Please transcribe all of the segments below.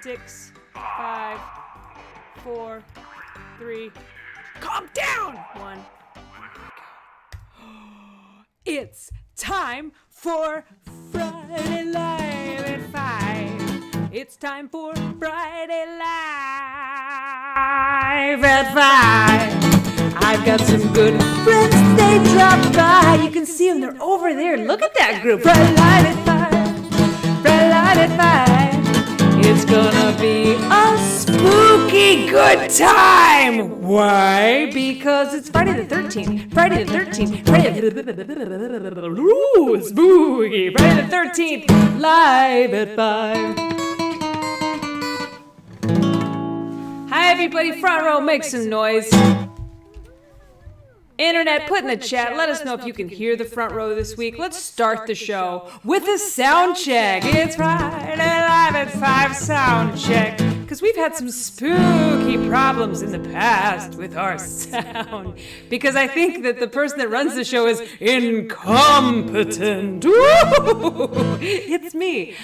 6, 5, 4, 3. Calm down! 1. It's time for Friday Live at 5. It's time for Friday Live at 5. I've got some good friends, they drop by. You can see them, they're over there. Look at that group. Friday Live at 5. Friday Live at 5. It's gonna be a spooky good time. Why? Because it's Friday the 13th. Friday the 13th. Ooh, spooky. Friday the 13th. Live at 5. Hi, everybody. Front row, make some noise. Internet, put in the chat. Let us know if you can hear the front row this week. Let's start the show with a sound check. It's Friday Live at 5 sound check. Because we've had some spooky problems in the past with our sound. Because I think that the person that runs the show is incompetent. It's me.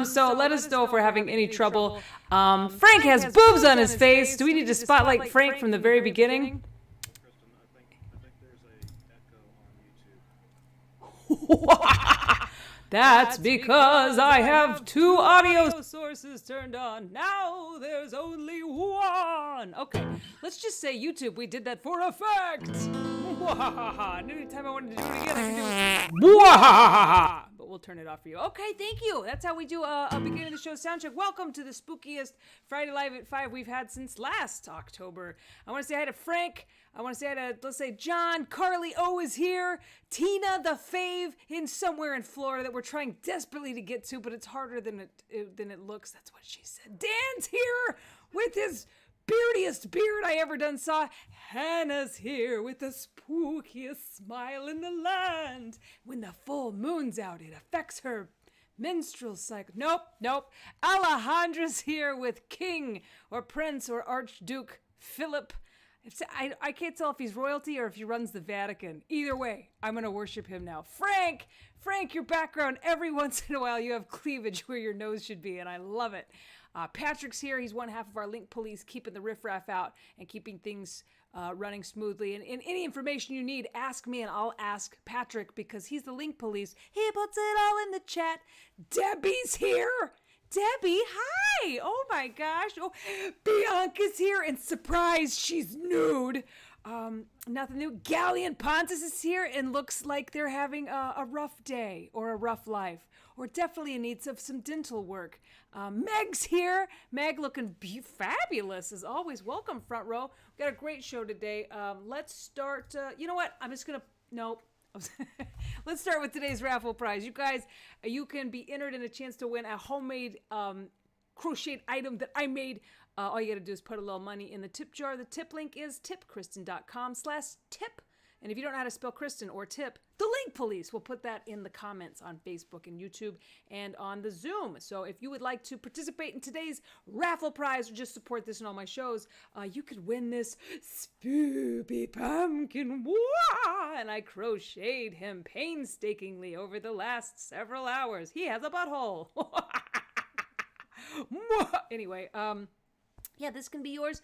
So let us know if we're having any trouble. Frank has boobs on his face. Do we need to spotlight Frank from the very beginning? That's because I have 2 audio sources turned on. Now there's only 1. Okay, let's just say YouTube, we did that for effect. And anytime I wanted to do it again, I can do it. But we'll turn it off for you. Okay, thank you. That's how we do a beginning of the show sound check. Welcome to the spookiest Friday Live at 5 we've had since last October. I want to say hi to Frank. I want to say hi to, let's say, John. Carly O is here. Tina the fave in somewhere in Florida that we're trying desperately to get to, but it's harder than it looks. That's what she said. Dan's here with his beardiest beard I ever done saw. Hannah's here with the spookiest smile in the land. When the full moon's out, it affects her menstrual cycle. Nope. Alejandra's here with King or Prince or Archduke Philip. I can't tell if he's royalty or if he runs the Vatican. Either way, I'm going to worship him now. Frank, your background, every once in a while you have cleavage where your nose should be, and I love it. Patrick's here. He's one half of our link police, keeping the riffraff out and keeping things running smoothly. And any information you need, ask me and I'll ask Patrick because he's the link police. He puts it all in the chat. Debbie's here. Debbie, hi! Oh my gosh. Oh, Bianca's here, and surprise, she's nude. Nothing new. Galleon Pontus is here and looks like they're having a rough day or a rough life, or definitely in need of some dental work. Meg's here. Meg looking fabulous as always. Welcome, front row. We've got a great show today. Let's start. You know what? I'm just going to... Nope. Let's start with today's raffle prize. You guys, you can be entered in a chance to win a homemade crocheted item that I made. All you got to do is put a little money in the tip jar. The tip link is THEKRISTIN.com/tip. And if you don't know how to spell Kristin or tip, the link police will put that in the comments on Facebook and YouTube and on the Zoom. So if you would like to participate in today's raffle prize or just support this and all my shows, you could win this spooky pumpkin. And I crocheted him painstakingly over the last several hours. He has a butthole. Anyway, yeah, this can be yours.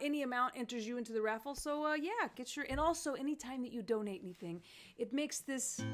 Any amount enters you into the raffle. So, yeah, get your... And also, anytime that you donate anything, it makes this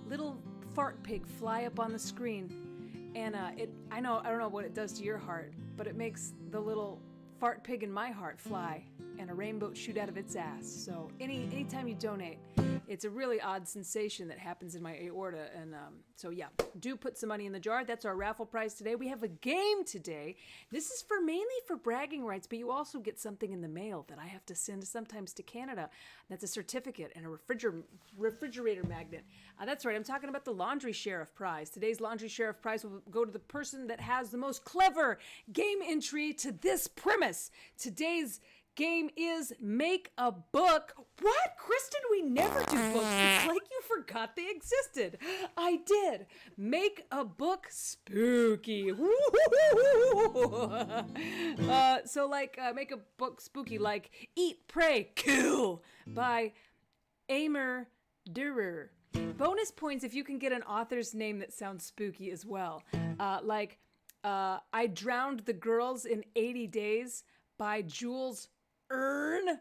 little fart pig fly up on the screen. And I don't know what it does to your heart, but it makes the little fart pig in my heart fly and a rainbow shoot out of its ass. So, anytime you donate, it's a really odd sensation that happens in my aorta. And so, yeah, do put some money in the jar. That's our raffle prize today. We have a game today. This is mainly for bragging rights, but you also get something in the mail that I have to send sometimes to Canada. That's a certificate and a refrigerator magnet. That's right. I'm talking about the Laundry Sheriff Prize. Today's Laundry Sheriff Prize will go to the person that has the most clever game entry to this premise. Today's game is Make a Book. What? Kristin, we never do books. It's like you forgot they existed. I did. Make a Book spooky. So make a book spooky like Eat, Pray, Kill by Amer Durer. Bonus points if you can get an author's name that sounds spooky as well. Like I Drowned the Girls in 80 Days by Jules Verne.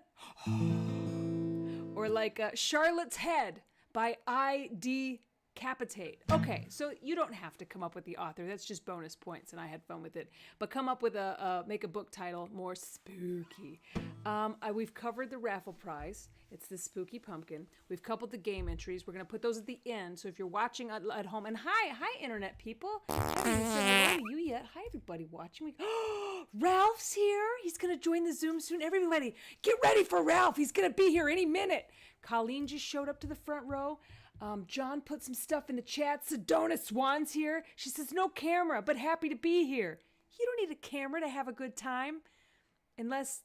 Or like Charlotte's Head by I.D. Capitate. Okay, so you don't have to come up with the author. That's just bonus points, and I had fun with it. But come up with make a book title more spooky. We've covered the raffle prize. It's the spooky pumpkin. We've coupled the game entries. We're going to put those at the end. So if you're watching at home, and hi internet people. I haven't even said hello to you yet. Hi everybody watching. Ralph's here. He's going to join the Zoom soon. Everybody, get ready for Ralph. He's going to be here any minute. Colleen just showed up to the front row. John put some stuff in the chat. Sedona Swan's here. She says, no camera, but happy to be here. You don't need a camera to have a good time. Unless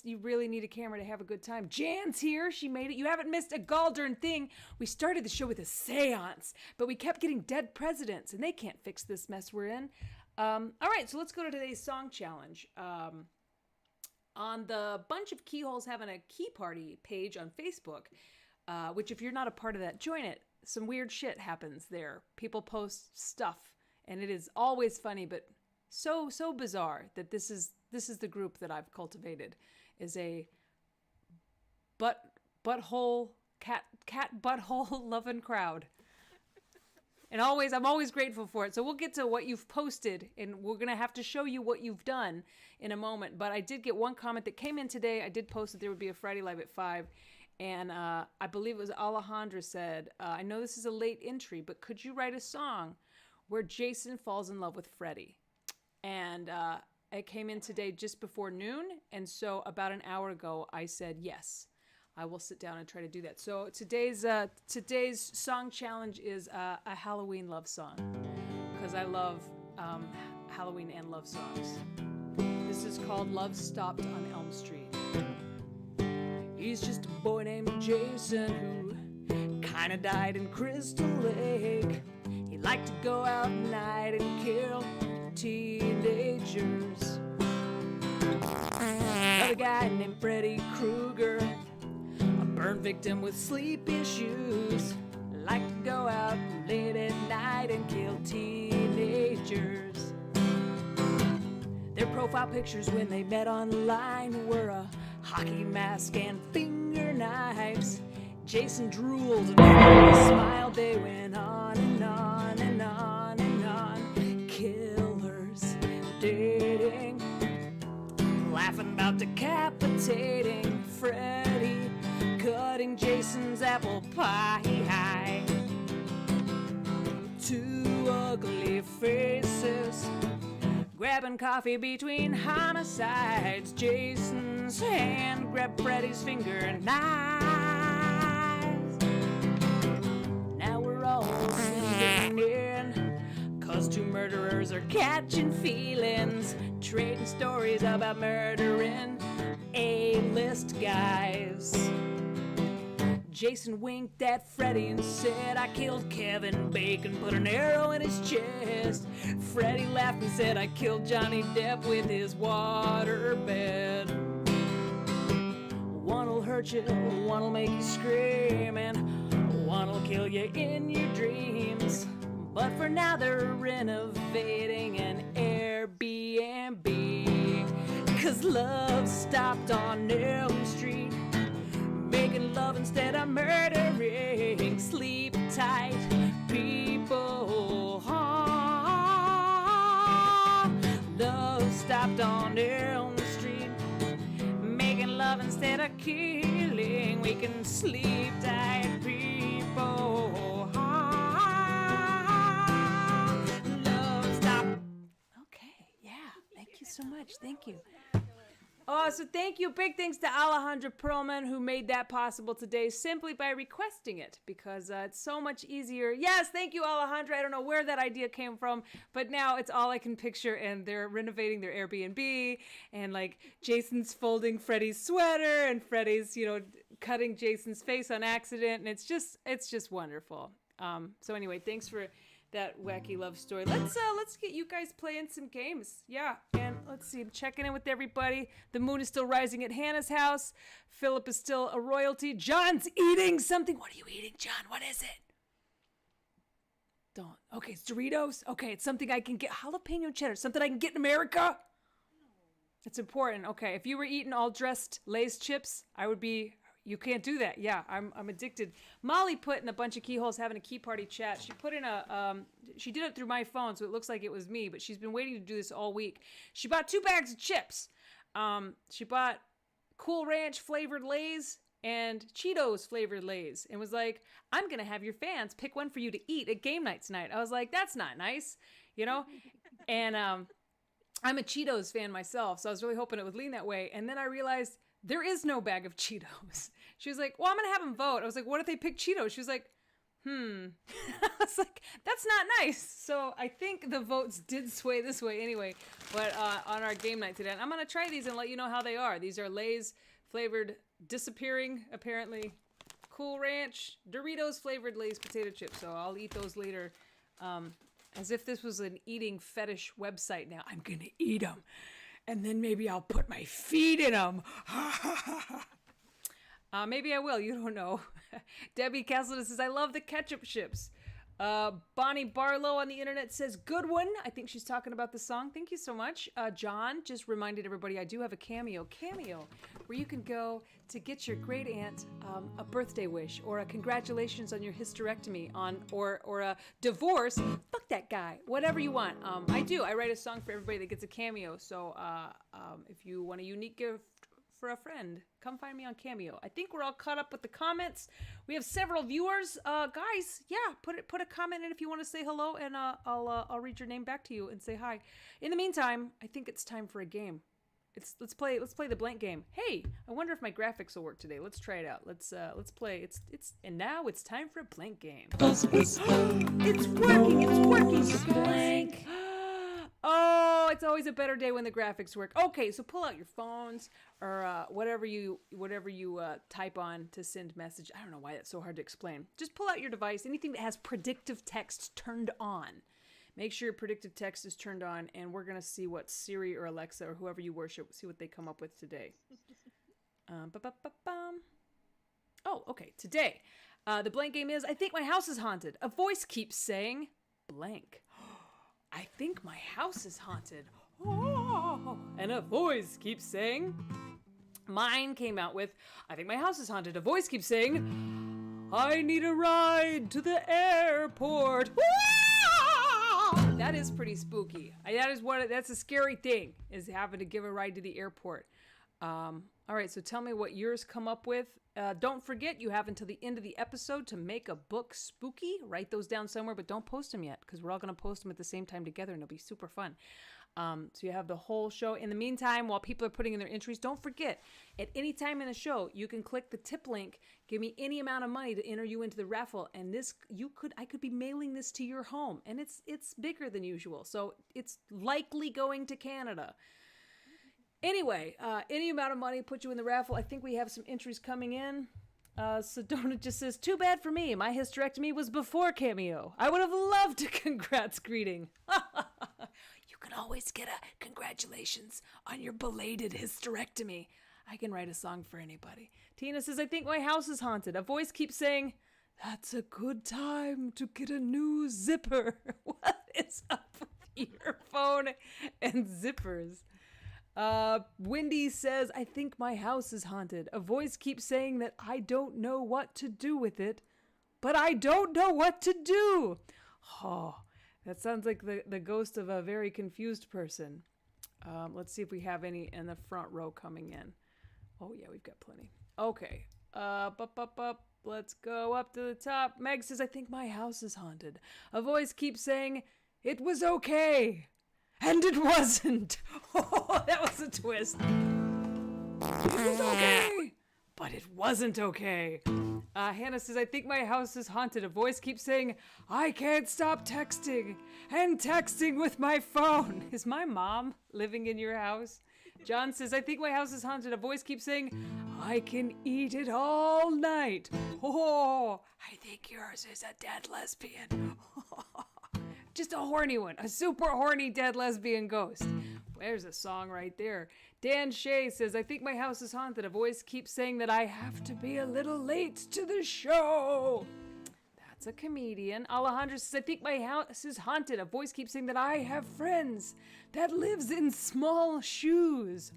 you really need a camera to have a good time. Jan's here. She made it. You haven't missed a gall-darn thing. We started the show with a seance, but we kept getting dead presidents, and they can't fix this mess we're in. All right, so let's go to today's song challenge. On the Bunch of Keyholes Having a Key Party page on Facebook, which if you're not a part of that, join it. Some weird shit happens there. People post stuff, and it is always funny, but so bizarre that this is the group that I've cultivated, is a butthole cat butthole loving crowd. And I'm always grateful for it. So we'll get to what you've posted, and we're going to have to show you what you've done in a moment. But I did get one comment that came in today. I did post that there would be a Friday Live at 5. And I believe it was Alejandra said, I know this is a late entry, but could you write a song where Jason falls in love with Freddie? And it came in today just before noon. And so about an hour ago, I said, yes, I will sit down and try to do that. So today's song challenge is a Halloween love song, because I love Halloween and love songs. This is called Love Stopped on Elm Street. He's just a boy named Jason who kinda died in Crystal Lake. He liked to go out at night and kill teenagers. Another guy named Freddy Krueger, a burn victim with sleep issues, liked to go out late at night and kill teenagers. Their profile pictures when they met online were a hockey mask and finger knives. Jason drooled and Freddy smiled. They went on and on and on and on. Killers dating, laughing about decapitating Freddy, cutting Jason's apple pie. Two ugly faces, grabbing coffee between homicides. Jason's hand grabbed Freddy's finger and knives. Now we're all sleeping in, 'cause two murderers are catching feelings, trading stories about murdering A-list guys. Jason winked at Freddy and said, I killed Kevin Bacon, put an arrow in his chest. Freddy laughed and said, I killed Johnny Depp with his waterbed. One'll hurt you, one'll make you scream, and one'll kill you in your dreams. But for now they're renovating an Airbnb, 'cause love stopped on Elm Street, making love instead of murdering. Sleep tight, people. Love stopped on Elm Street, making love instead of killing. We can sleep tight, people. Love stopped. Okay, yeah. Thank you so much. Thank you. Oh, so thank you. Big thanks to Alejandra Perlman, who made that possible today simply by requesting it, because it's so much easier. Yes, thank you, Alejandra. I don't know where that idea came from, but now it's all I can picture, and they're renovating their Airbnb, and like Jason's folding Freddy's sweater, and Freddy's, cutting Jason's face on accident, and it's just wonderful. So anyway, thanks for that wacky love story. Let's get you guys playing some games. Yeah, and let's see. I'm checking in with everybody. The moon is still rising at Hannah's house. Philip is still a royalty. John's eating something. What are you eating, John? What is it? Don't. Okay, it's Doritos. Okay, it's something I can get. Jalapeno cheddar. Something I can get in America. It's important. Okay, if you were eating all dressed Lay's chips, I would be. You can't do that. Yeah, I'm addicted. Molly put in a bunch of keyholes having a key party chat. She put in she did it through my phone, so it looks like it was me, but she's been waiting to do this all week. She bought 2 bags of chips. She bought Cool Ranch flavored Lay's and Cheetos flavored Lay's and was like, I'm going to have your fans pick one for you to eat at game night tonight. I was like, that's not nice, you know? And I'm a Cheetos fan myself, so I was really hoping it would lean that way. And then I realized there is no bag of Cheetos. She was like, well, I'm going to have them vote. I was like, what if they pick Cheetos? She was like, I was like, that's not nice. So I think the votes did sway this way anyway, but on our game night today. And I'm going to try these and let you know how they are. These are Lay's flavored disappearing, apparently, Cool Ranch, Doritos flavored Lay's potato chips. So I'll eat those later. As if this was an eating fetish website now. I'm going to eat them. And then maybe I'll put my feet in them. Maybe I will. You don't know. Debbie Castleton says, I love the ketchup chips. Bonnie Barlow on the internet says, good one. I think she's talking about the song. Thank you so much. John just reminded everybody I do have a cameo where you can go to get your great aunt a birthday wish or a congratulations on your hysterectomy or a divorce. Fuck that guy. Whatever you want. I write a song for everybody that gets a cameo. So if you want a unique gift for a friend, come find me on Cameo. I think we're all caught up with the comments. We have several viewers. Guys, yeah, put a comment in if you want to say hello, and I'll read your name back to you and say hi. In the meantime, I think it's time for a game. Let's play the blank game. Hey, I wonder if my graphics will work today. Let's try it out. Let's play. And now it's time for a blank game. It's working. Blank. Oh, it's always a better day when the graphics work. Okay, so pull out your phones or whatever you type on to send message. I don't know why that's so hard to explain. Just pull out your device, anything that has predictive text turned on. Make sure your predictive text is turned on, and we're going to see what Siri or Alexa or whoever you worship, see what they come up with today. Oh, okay, today. The blank game is, I think my house is haunted. A voice keeps saying blank. I think my house is haunted. Oh, and a voice keeps saying. Mine came out with, I think my house is haunted. A voice keeps saying, I need a ride to the airport. That is pretty spooky. That's a scary thing, is having to give a ride to the airport. All right, so tell me what yours come up with. Don't forget, you have until the end of the episode to make a book spooky. Write those down somewhere, but don't post them yet, because we're all going to post them at the same time together, and it'll be super fun. So you have the whole show. In the meantime, while people are putting in their entries, don't forget, at any time in the show, you can click the tip link, give me any amount of money to enter you into the raffle, and I could be mailing this to your home, and it's bigger than usual, so it's likely going to Canada. Anyway, any amount of money put you in the raffle. I think we have some entries coming in. Sedona just says, too bad for me. My hysterectomy was before Cameo. I would have loved a congrats greeting. You can always get a congratulations on your belated hysterectomy. I can write a song for anybody. Tina says, I think my house is haunted. A voice keeps saying, that's a good time to get a new zipper. What is up with your phone and zippers? Wendy says, I think my house is haunted. A voice keeps saying that I don't know what to do with it, but I don't know what to do. Oh, that sounds like the ghost of a very confused person. Let's see if we have any in the front row coming in. Oh yeah, we've got plenty. Okay. Up. Let's go up to the top. Meg says, I think my house is haunted. A voice keeps saying, it was okay. And it wasn't. Oh, that was a twist. It was okay, but it wasn't okay. Hannah says, I think my house is haunted. A voice keeps saying, I can't stop texting and texting with my phone. Is my mom living in your house? John says, I think my house is haunted. A voice keeps saying, I can eat it all night. Oh, I think yours is a dead lesbian. Just a horny one, a super horny dead lesbian ghost. There's a song right there. Dan Shea says, I think my house is haunted. A voice keeps saying that I have to be a little late to the show. That's a comedian. Alejandro says, I think my house is haunted. A voice keeps saying that I have friends that lives in small shoes.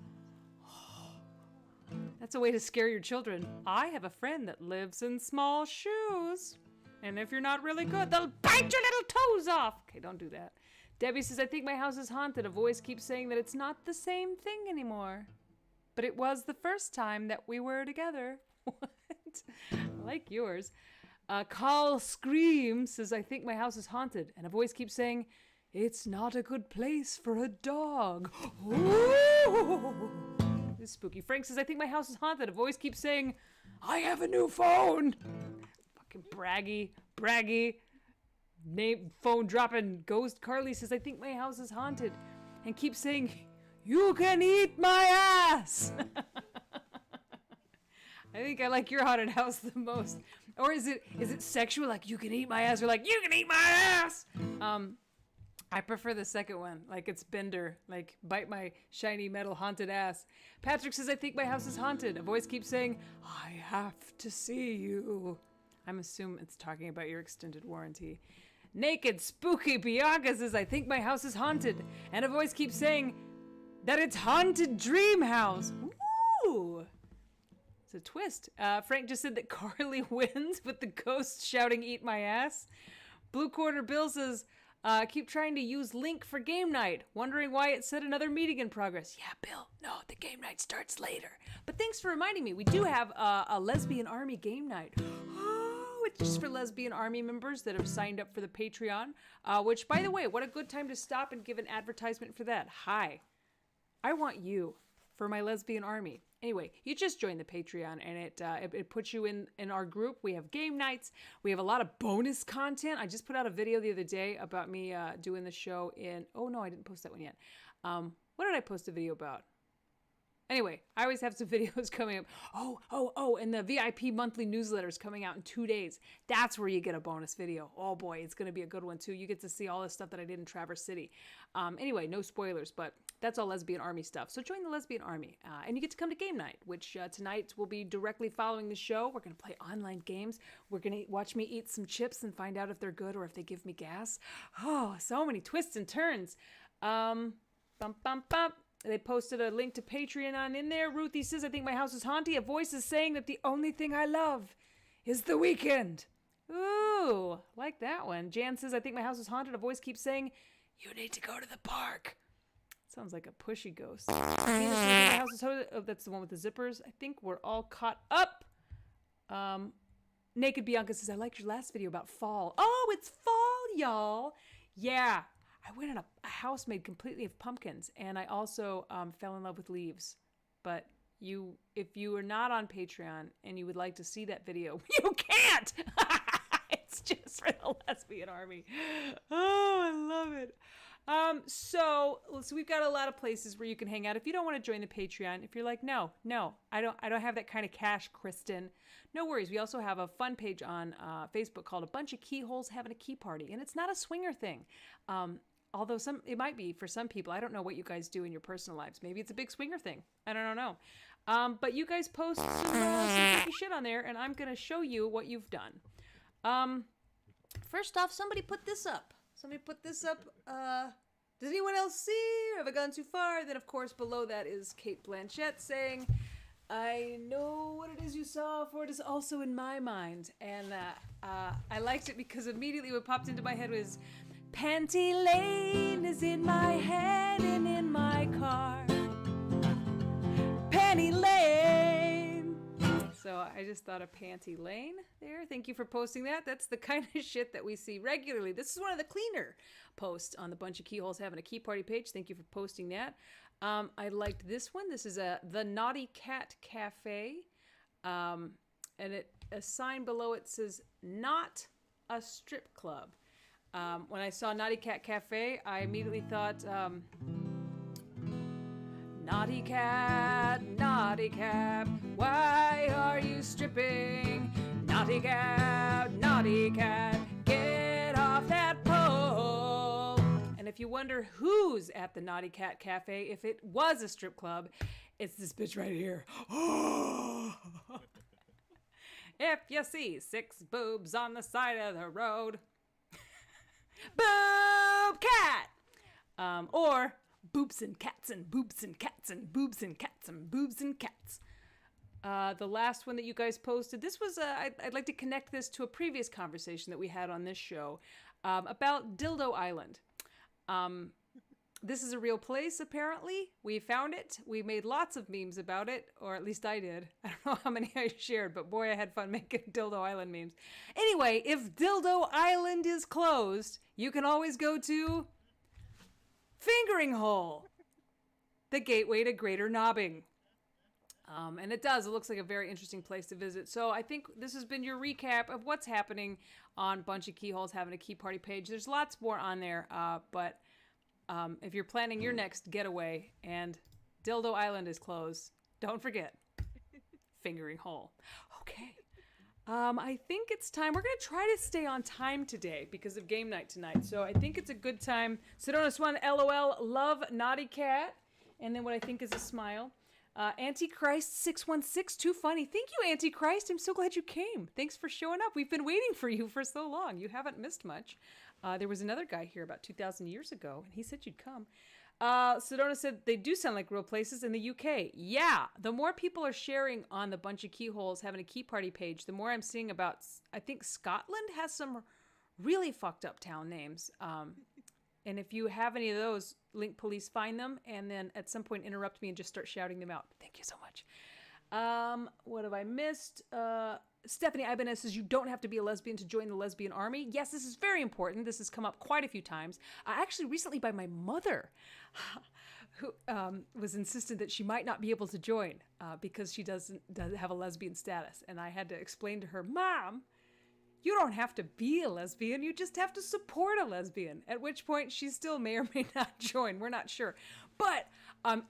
That's a way to scare your children. I have a friend that lives in small shoes. And if you're not really good, they'll bite your little toes off. Okay, don't do that. Debbie says, I think my house is haunted. A voice keeps saying that it's not the same thing anymore. But it was the first time that we were together. What? I like yours. Carl Scream says, I think my house is haunted. And a voice keeps saying, it's not a good place for a dog. Ooh. This is spooky. Frank says, I think my house is haunted. A voice keeps saying, I have a new phone. Fucking braggy. Name phone dropping ghost. Carly says, I think my house is haunted. And keeps saying, you can eat my ass. I think I like your haunted house the most. Or is it sexual? Like, you can eat my ass. Or like, you can eat my ass. I prefer the second one. Like, it's Bender. Like, bite my shiny metal haunted ass. Patrick says, I think my house is haunted. A voice keeps saying, I have to see you. I'm assuming it's talking about your extended warranty. Naked Spooky Bianca says, I think my house is haunted. And a voice keeps saying that it's Haunted Dream House. Ooh. It's a twist. Frank just said that Carly wins with the ghost shouting, eat my ass. Blue Corner Bill says, keep trying to use link for game night. Wondering why it said another meeting in progress. Yeah, Bill. No, the game night starts later. But thanks for reminding me. We do have a Lesbian Army game night. Oh, it's just for Lesbian Army members that have signed up for the Patreon. Which, by the way, what a good time to stop and give an advertisement for that. Hi. I want you for my Lesbian Army. Anyway, you just joined the Patreon, and it puts you in our group. We have game nights. We have a lot of bonus content. I just put out a video the other day about me doing the show in... Oh, no, I didn't post that one yet. What did I post a video about? Anyway, I always have some videos coming up. Oh, and the VIP monthly newsletter is coming out in 2 days. That's where you get a bonus video. Oh, boy, it's going to be a good one, too. You get to see all the stuff that I did in Traverse City. Anyway, no spoilers, but... That's all Lesbian Army stuff. So join the Lesbian Army. And you get to come to game night, which tonight will be directly following the show. We're going to play online games. We're going to watch me eat some chips and find out if they're good or if they give me gas. Oh, so many twists and turns. They posted a link to Patreon in there. Ruthie says, I think my house is haunted. A voice is saying that the only thing I love is the weekend. Ooh, like that one. Jan says, I think my house is haunted. A voice keeps saying, you need to go to the park. Sounds like a pushy ghost. My house is haunted. Oh, that's the one with the zippers. I think we're all caught up. Naked Bianca says, I liked your last video about fall. Oh, it's fall, y'all. Yeah. I went in a house made completely of pumpkins, and I also fell in love with leaves. But if you are not on Patreon and you would like to see that video, you can't! It's just for the Lesbian Army. Oh, I love it. So we've got a lot of places where you can hang out. If you don't want to join the Patreon, if you're like, no, I don't have that kind of cash, Kristin. No worries. We also have a fun page on Facebook called A Bunch of Keyholes Having a Key Party. And it's not a swinger thing. Although it might be for some people. I don't know what you guys do in your personal lives. Maybe it's a big swinger thing. I don't know. But you guys post some freaky shit on there, and I'm going to show you what you've done. First off, somebody put this up. Does anyone else see? Or have I gone too far? Then, of course, below that is Kate Blanchett saying, I know what it is you saw, for it is also in my mind. And I liked it because immediately what popped into my head was, Panty Lane is in my head and in my car. Panty Lane. So I just thought of Panty Lane there. Thank you for posting that. That's the kind of shit that we see regularly. This is one of the cleaner posts on the Bunch of Keyholes Having a Key Party page. Thank you for posting that. I liked this one. This is the Naughty Cat Cafe. And a sign below it says, not a strip club. When I saw Naughty Cat Cafe, I immediately thought, naughty cat, why are you stripping? Naughty cat, get off that pole. And if you wonder who's at the Naughty Cat Cafe, if it was a strip club, it's this bitch right here. If you see 6 boobs on the side of the road, boob cat. Or boobs and cats and boobs and cats and boobs and cats and boobs and cats. The last one that you guys posted, this was, I'd like to connect this to a previous conversation that we had on this show about Dildo Island. This is a real place, apparently. We found it. We made lots of memes about it, or at least I did. I don't know how many I shared, but boy, I had fun making Dildo Island memes. Anyway, if Dildo Island is closed, you can always go to Fingering Hole, the gateway to Greater Knobbing. And it looks like a very interesting place to visit. So I think this has been your recap of what's happening on Bunch of Keyholes having a key party page. There's lots more on there, but if you're planning your next getaway and Dildo Island is closed, don't forget Fingering Hole. Okay. I think it's time. We're going to try to stay on time today because of game night tonight. So I think it's a good time. Sedona Swan, LOL, love Naughty Cat. And then what I think is a smile. Antichrist 616, too funny. Thank you, Antichrist. I'm so glad you came. Thanks for showing up. We've been waiting for you for so long. You haven't missed much. There was another guy here about 2,000 years ago, and he said you'd come. Sedona said they do sound like real places in the UK. Yeah, the more people are sharing on the Bunch of Keyholes having a key party page, the more I'm seeing about, I think Scotland has some really fucked up town names. And if you have any of those, Link Police find them, and then at some point interrupt me and just start shouting them out. Thank you so much. What have I missed? Stephanie Ibanez says you don't have to be a lesbian to join the lesbian army. Yes, this is very important. This has come up quite a few times. Actually, recently by my mother, who was insistent that she might not be able to join because she doesn't have a lesbian status. And I had to explain to her, Mom, you don't have to be a lesbian. You just have to support a lesbian. At which point she still may or may not join. We're not sure. But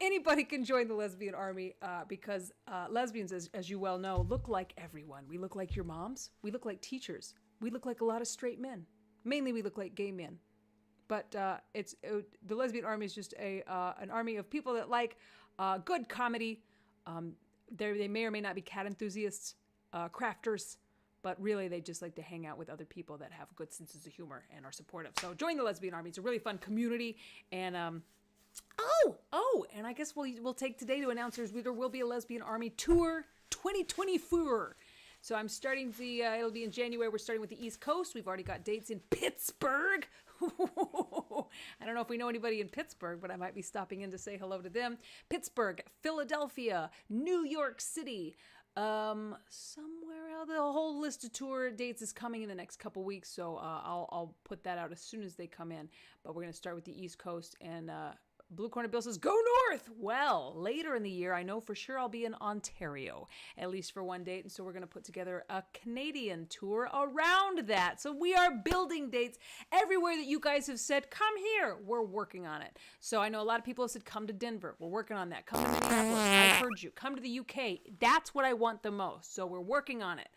anybody can join the lesbian army because lesbians, as you well know, look like everyone. We look like your moms. We look like teachers. We look like a lot of straight men. Mainly we look like gay men. But the lesbian army is just an army of people that like good comedy. They may or may not be cat enthusiasts, crafters. But really, they just like to hang out with other people that have good senses of humor and are supportive. So join the lesbian army. It's a really fun community. And and I guess we'll take today to announce there will be a lesbian army tour 2024. So I'm starting it'll be in January. We're starting with the East Coast. We've already got dates in Pittsburgh. I don't know if we know anybody in Pittsburgh, but I might be stopping in to say hello to them. Pittsburgh, Philadelphia, New York City, somewhere else. The whole list of tour dates is coming in the next couple weeks, so I'll put that out as soon as they come in. But we're going to start with the East Coast, and Blue Corner Bill says, go north! Well, later in the year, I know for sure I'll be in Ontario, at least for one date, and so we're going to put together a Canadian tour around that. So we are building dates everywhere that you guys have said, come here, we're working on it. So I know a lot of people have said, come to Denver, we're working on that. Come to Minneapolis, I heard you. Come to the UK, that's what I want the most, so we're working on it.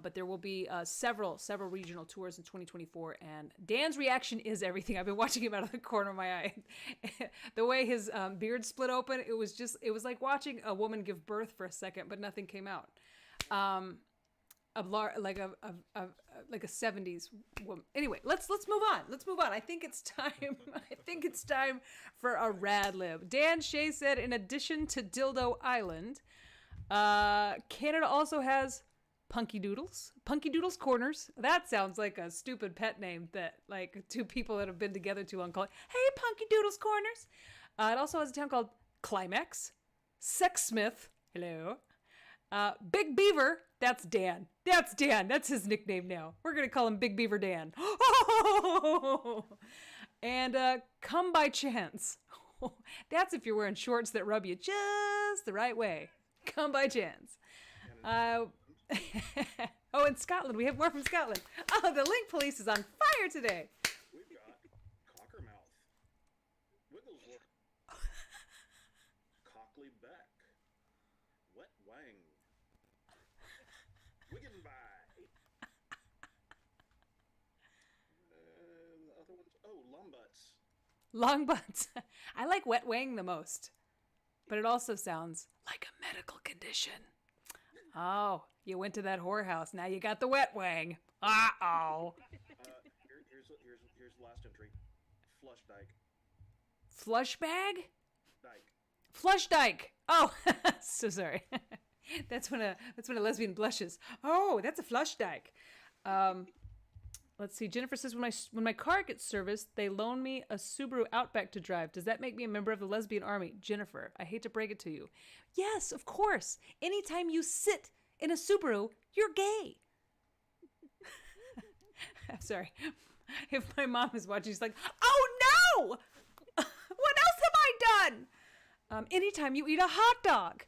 But there will be several regional tours in 2024, and Dan's reaction is everything. I've been watching him out of the corner of my eye. The way his beard split open, it was like watching a woman give birth for a second, but nothing came out. Like a 70s woman. Anyway, let's move on. I think it's time for a rad lib. Dan Shea said, in addition to Dildo Island, Canada also has Punky Doodles Corners. That sounds like a stupid pet name that like two people that have been together too long call it. Hey, Punky Doodles Corners. It also has a town called Climax, Sexsmith. Hello. Big Beaver. That's Dan. That's his nickname now. We're gonna call him Big Beaver Dan. And Come by Chance. That's if you're wearing shorts that rub you just the right way. Come by Chance. Oh, in Scotland. We have more from Scotland. Oh, the Link Police is on fire today. We've got Cockermouth, Wigglesworth, Cockley Beck, Wet Wang, Wiggenby. The other ones, Longbutts. I like Wet Wang the most, but it also sounds like a medical condition. Oh, You went to that whorehouse. Now you got the wet wang. Uh-oh. Here's the last entry. Flush dyke. Flush bag? Dyke. Flush dyke. Oh, so sorry. That's when a lesbian blushes. Oh, that's a flush dyke. Let's see. Jennifer says, when my car gets serviced, they loan me a Subaru Outback to drive. Does that make me a member of the lesbian army? Jennifer, I hate to break it to you. Yes, of course. Anytime you sit in a Subaru, you're gay. I'm sorry. If my mom is watching, she's like, oh no! What else have I done? Anytime you eat a hot dog.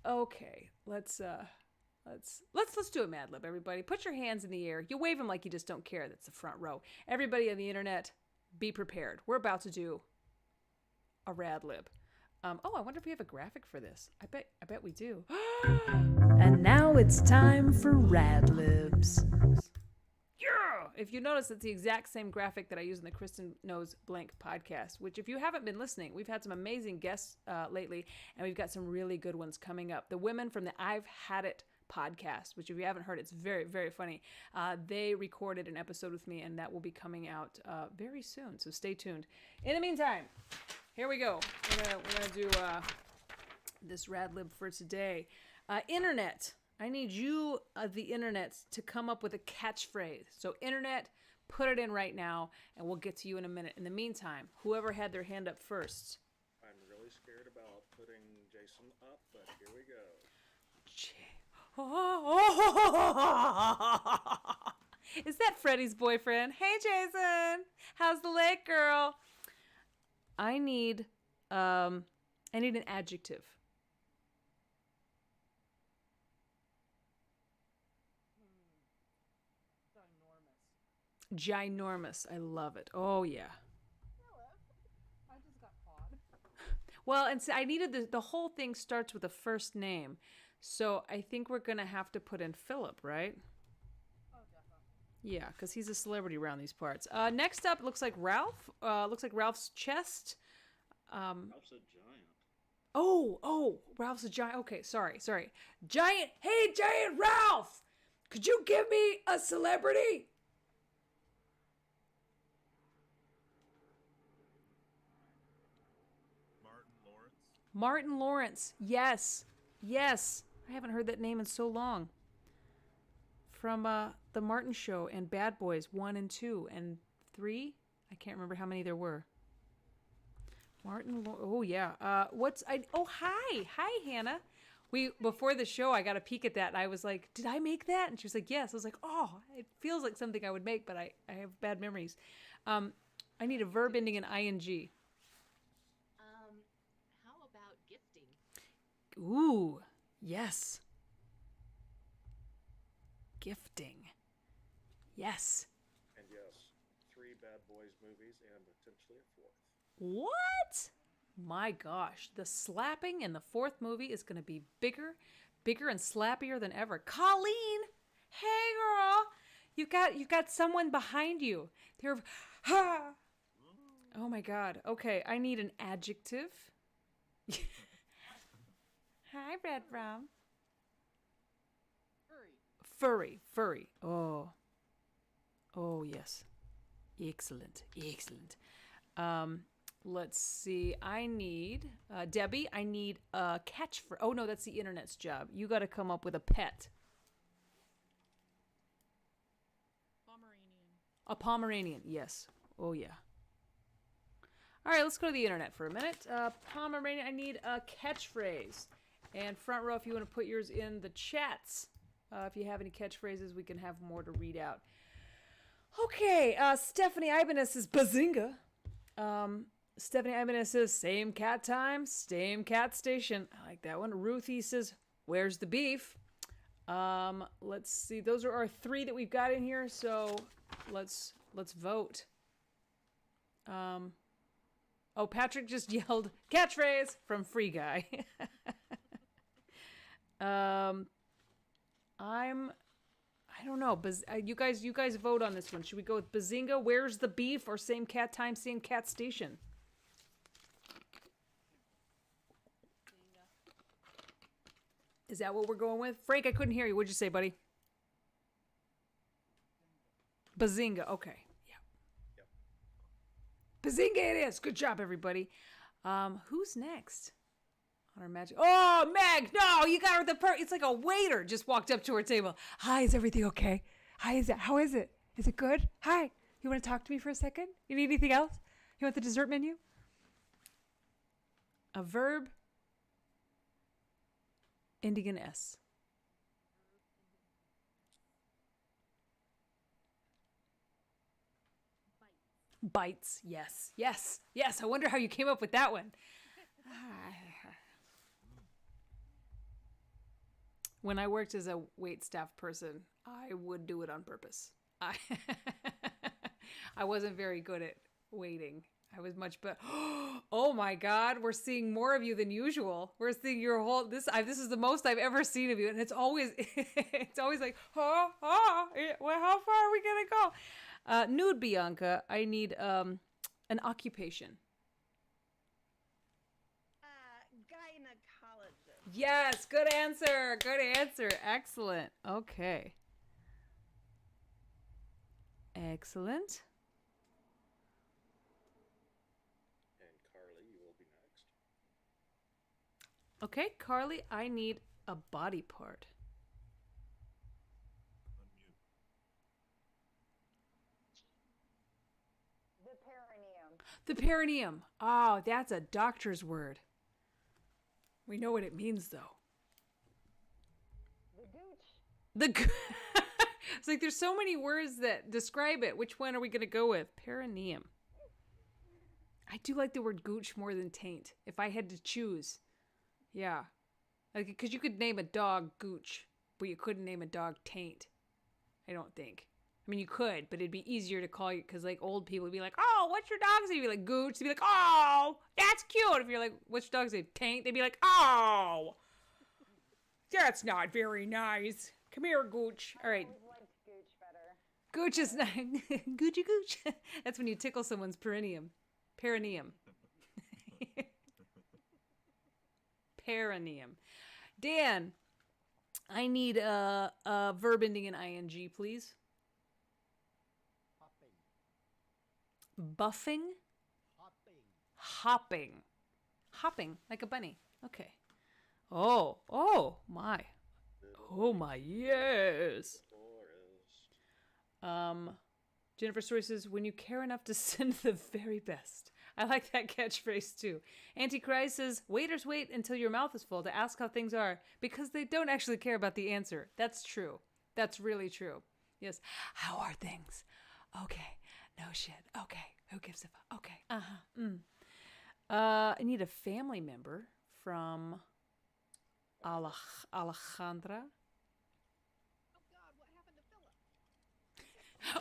Okay, let's do a Mad Lib, everybody. Put your hands in the air. You wave them like you just don't care. That's the front row. Everybody on the internet, be prepared. We're about to do a Rad Lib. I wonder if we have a graphic for this. I bet we do. And now it's time for Rad Libs. Yeah! If you notice, it's the exact same graphic that I use in the Kristin Knows Blank podcast, which if you haven't been listening, we've had some amazing guests lately, and we've got some really good ones coming up. The women from the I've Had It podcast, which if you haven't heard, it's very, very funny. They recorded an episode with me, and that will be coming out very soon, so stay tuned. In the meantime, here we go. We're gonna do this Rad Lib for today. Internet. I need you, the internet, to come up with a catchphrase. So internet, put it in right now, and we'll get to you in a minute. In the meantime, whoever had their hand up first. I'm really scared about putting Jason up, but here we go. Is that Freddie's boyfriend? Hey, Jason. How's the lake, girl? I need an adjective. Ginormous. I love it. Oh, yeah. I just got pawed. Well, and so I needed the whole thing starts with a first name. So I think we're going to have to put in Philip, right? Oh, definitely. Yeah, because he's a celebrity around these parts. Next up, it looks like Ralph. Looks like Ralph's chest. Ralph's a giant. Oh, Ralph's a giant. Okay, sorry. Giant. Hey, Giant Ralph! Could you give me a celebrity? Martin Lawrence. Yes. I haven't heard that name in so long. From The Martin Show and Bad Boys 1 and 2 and 3. I can't remember how many there were. Oh, yeah. Hi, Hannah. Before the show, I got a peek at that, and I was like, did I make that? And she was like, yes. I was like, oh, it feels like something I would make, but I have bad memories. I need a verb ending in ing. Ooh, yes. Gifting. Yes. And yes, 3 Bad Boys movies and potentially a 4th. What? My gosh, the slapping in the 4th movie is going to be bigger and slappier than ever. Colleen, hey girl, you've got someone behind you. They're, oh my God. Okay, I need an adjective. Hi, Red Brown. Furry. Oh, yes. Excellent. Let's see. I need, Debbie, I need a catchphrase. Oh, no, that's the internet's job. You got to come up with a pet. A Pomeranian, yes. Oh, yeah. All right, let's go to the internet for a minute. Pomeranian, I need a catchphrase. And front row, if you want to put yours in the chats. If you have any catchphrases, we can have more to read out. Okay, Stephanie Ibanez says bazinga. Stephanie Ibanez says same cat time, same cat station. I like that one. Ruthie says, where's the beef? Let's see. Those are our 3 that we've got in here, so let's vote. Oh, Patrick just yelled catchphrase from Free Guy. I don't know. You guys vote on this one. Should we go with bazinga? Where's the beef? Or same cat time, same cat station? Is that what we're going with? Frank, I couldn't hear you. What'd you say, buddy? Bazinga. Okay. Yeah. Yep. Bazinga it is. Good job, everybody. Who's next on our magic? Oh, Meg. No, you got her it's like a waiter just walked up to her table. Hi, is everything okay? Hi, how is it? Is it good? Hi. You want to talk to me for a second? You need anything else? You want the dessert menu? A verb ending in S. Bites. Yes. Yes. Yes. I wonder how you came up with that one. When I worked as a wait staff person, I would do it on purpose. I wasn't very good at waiting. I was much better. Oh my God, we're seeing more of you than usual. We're seeing your whole this is the most I've ever seen of you, and it's always like, well, how far are we gonna go? Nude Bianca, I need an occupation. Gynecologist. Yes, good answer. Good answer. Excellent. Okay. Excellent. And Carly, you will be next. Okay, Carly, I need a body part. The perineum. The perineum. Oh, that's a doctor's word. We know what it means, though. The gooch. It's like there's so many words that describe it. Which one are we going to go with? Perineum. I do like the word gooch more than taint. If I had to choose. Yeah. Like, because you could name a dog gooch, but you couldn't name a dog taint. I don't think. I mean, you could, but it'd be easier to call you, because like old people would be like, oh, what's your dog's name? You'd be like, gooch. They'd be like, oh, that's cute. If you're like, what's your dog's name? Taint. They'd be like, oh, that's not very nice. Come here, gooch. All right. I always liked gooch better. Gooch is nice. Goochie gooch. That's when you tickle someone's perineum. Perineum. Perineum. Dan, I need a verb ending in ing, please. Buffing? Hopping. Hopping, like a bunny. Okay. Oh my. Oh my, yes. Jennifer Story says, when you care enough to send the very best. I like that catchphrase too. Antichrist says, waiters wait until your mouth is full to ask how things are because they don't actually care about the answer. That's true. That's really true. Yes. How are things? Okay. No shit. Okay. Who gives a fuck? Okay. I need a family member from Alejandra.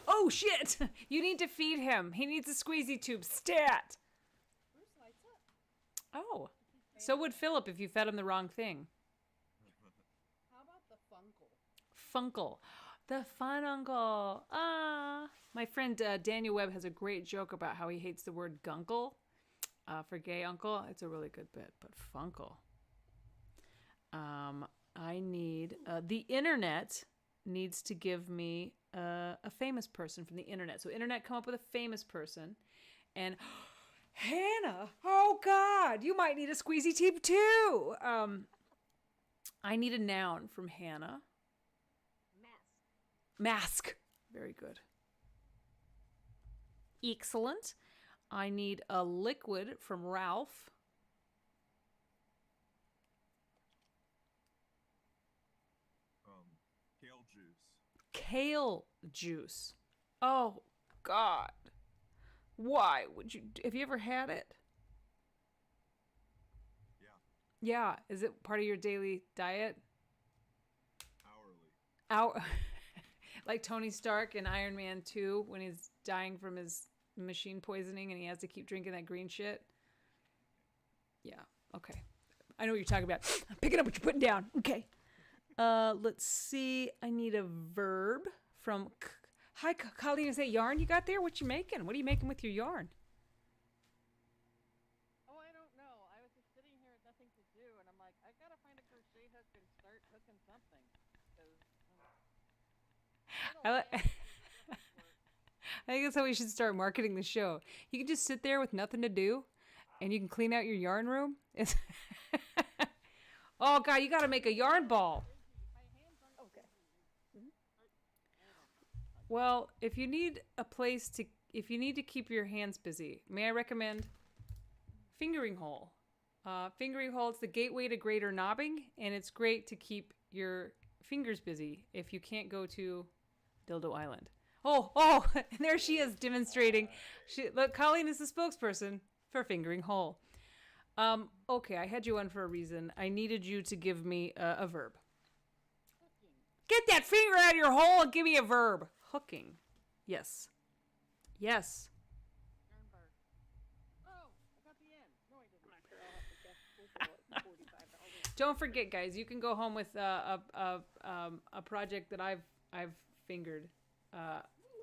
Oh shit! You need to feed him. He needs a squeezy tube. Stat! Bruce lights up. Oh. So would Philip if you fed him the wrong thing. How about the funkle? Funkle. The fun uncle. My friend Daniel Webb has a great joke about how he hates the word gunkle for gay uncle. It's a really good bit, but funkle. I need... the internet needs to give me a famous person from the internet. So internet, come up with a famous person. And Hannah, oh God, you might need a squeezy tube too. I need a noun from Hannah. Mask. Very good. Excellent. I need a liquid from Ralph. Kale juice. Kale juice. Oh, God. Why would you... Have you ever had it? Yeah. Yeah. Is it part of your daily diet? Hourly. Like Tony Stark in Iron Man 2 when he's dying from his machine poisoning and he has to keep drinking that green shit. Yeah. Okay. I know what you're talking about. I'm picking up what you're putting down. Okay. Let's see. I need a verb from... Hi, Colleen. Is that yarn you got there? What you making? What are you making with your yarn? Oh, I don't know. I was just sitting here with nothing to do, and I'm like, I gotta find a crochet hook and start I think that's how we should start marketing the show. You can just sit there with nothing to do, and you can clean out your yarn room. It's oh God, you got to make a yarn ball. Well, if you need to keep your hands busy, may I recommend Fingering Hole. Fingering Hole, it's the gateway to greater knobbing, and it's great to keep your fingers busy if you can't go to Dildo Island. Oh, and there she is demonstrating. Look, Colleen is the spokesperson for Fingering Hole. Okay, I had you on for a reason. I needed you to give me a verb. Get that finger out of your hole and give me a verb. Hooking. Yes. Yes. Don't forget, guys, you can go home with a project that I've fingered.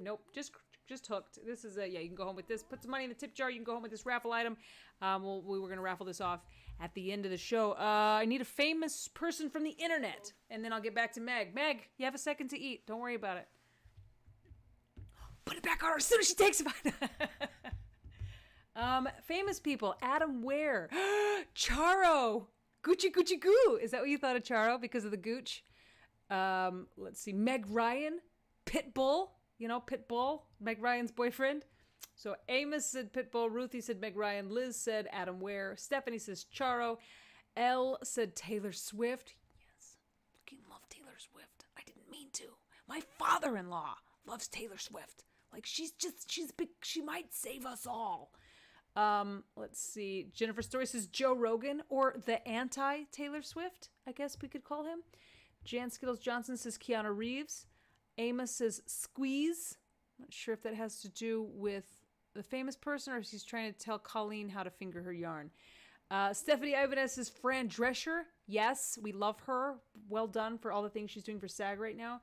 Nope, just hooked. This is you can go home with this. Put some money in the tip jar. You can go home with this raffle item. We were gonna raffle this off at the end of the show. I need a famous person from the internet, and then I'll get back to Meg. Meg, you have a second to eat. Don't worry about it. Put it back on her as soon as she takes it. Famous people. Adam Ware. Charo. Gucci Gucci Goo. Is that what you thought of Charo because of the gooch? Let's see. Meg Ryan. Pitbull. You know, Pitbull. Meg Ryan's boyfriend. So Amos said Pitbull. Ruthie said Meg Ryan. Liz said Adam Ware. Stephanie says Charo. Elle said Taylor Swift. Yes. Fucking love Taylor Swift. I didn't mean to. My father-in-law loves Taylor Swift. Like, she's big. She might save us all. Let's see. Jennifer Story says Joe Rogan, or the anti-Taylor Swift, I guess we could call him. Jan Skittles Johnson says Keanu Reeves. Amos says Squeeze. Not sure if that has to do with the famous person or if he's trying to tell Colleen how to finger her yarn. Stephanie Ibanez says Fran Drescher. Yes, we love her. Well done for all the things she's doing for SAG right now.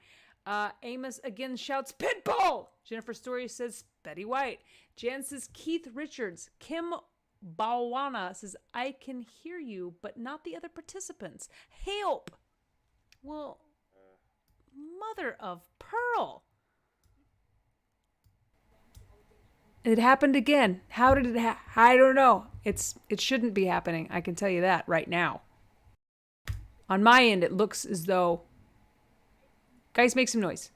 Amos again shouts Pitbull. Jennifer Story says Betty White. Jan says Keith Richards. Kim Bawana says I can hear you, but not the other participants. Help! Well, mother of pearl. It happened again. How did it I don't know. It shouldn't be happening. I can tell you that right now. On my end, it looks as though... Guys, make some noise.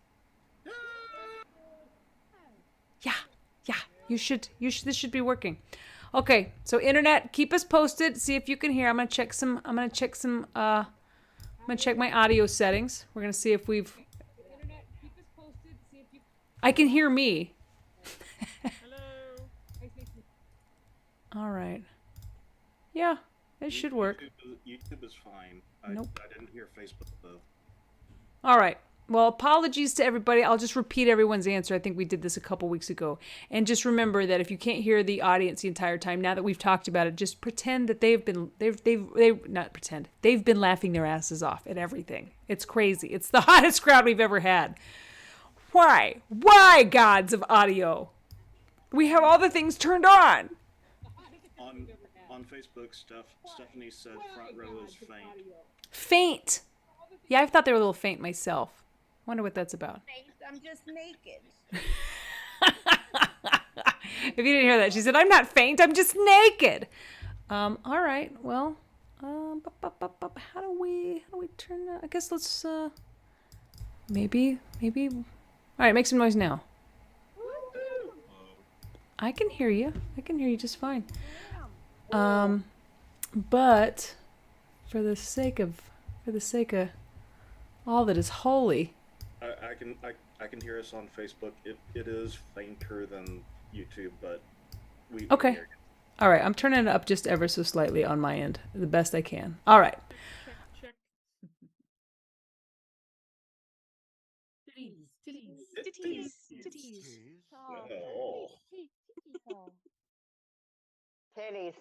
Yeah. You should. This should be working. Okay. So internet, keep us posted. See if you can hear. I'm gonna check my audio settings. We're gonna see if we've. I can hear me. All right. Yeah, it should work. YouTube is fine. Nope. I didn't hear Facebook though. All right. Well, apologies to everybody. I'll just repeat everyone's answer. I think we did this a couple weeks ago. And just remember that if you can't hear the audience the entire time, now that we've talked about it, just pretend that they've been laughing their asses off at everything. It's crazy. It's the hottest crowd we've ever had. Why? Why, gods of audio? We have all the things turned on. On Facebook, Stephanie said front row is faint. Faint. Yeah, I thought they were a little faint myself. Wonder what that's about. I'm just naked. If you didn't hear that, she said, I'm not faint, I'm just naked. All right, well, how do we turn that? I guess let's, maybe, all right, make some noise now. I can hear you just fine. But for the sake of all that is holy. I can hear us on Facebook. It is fainter than YouTube, but we Okay. hear you. All right, I'm turning it up just ever so slightly on my end, the best I can. All right. Check. Titties. Oh. Titties.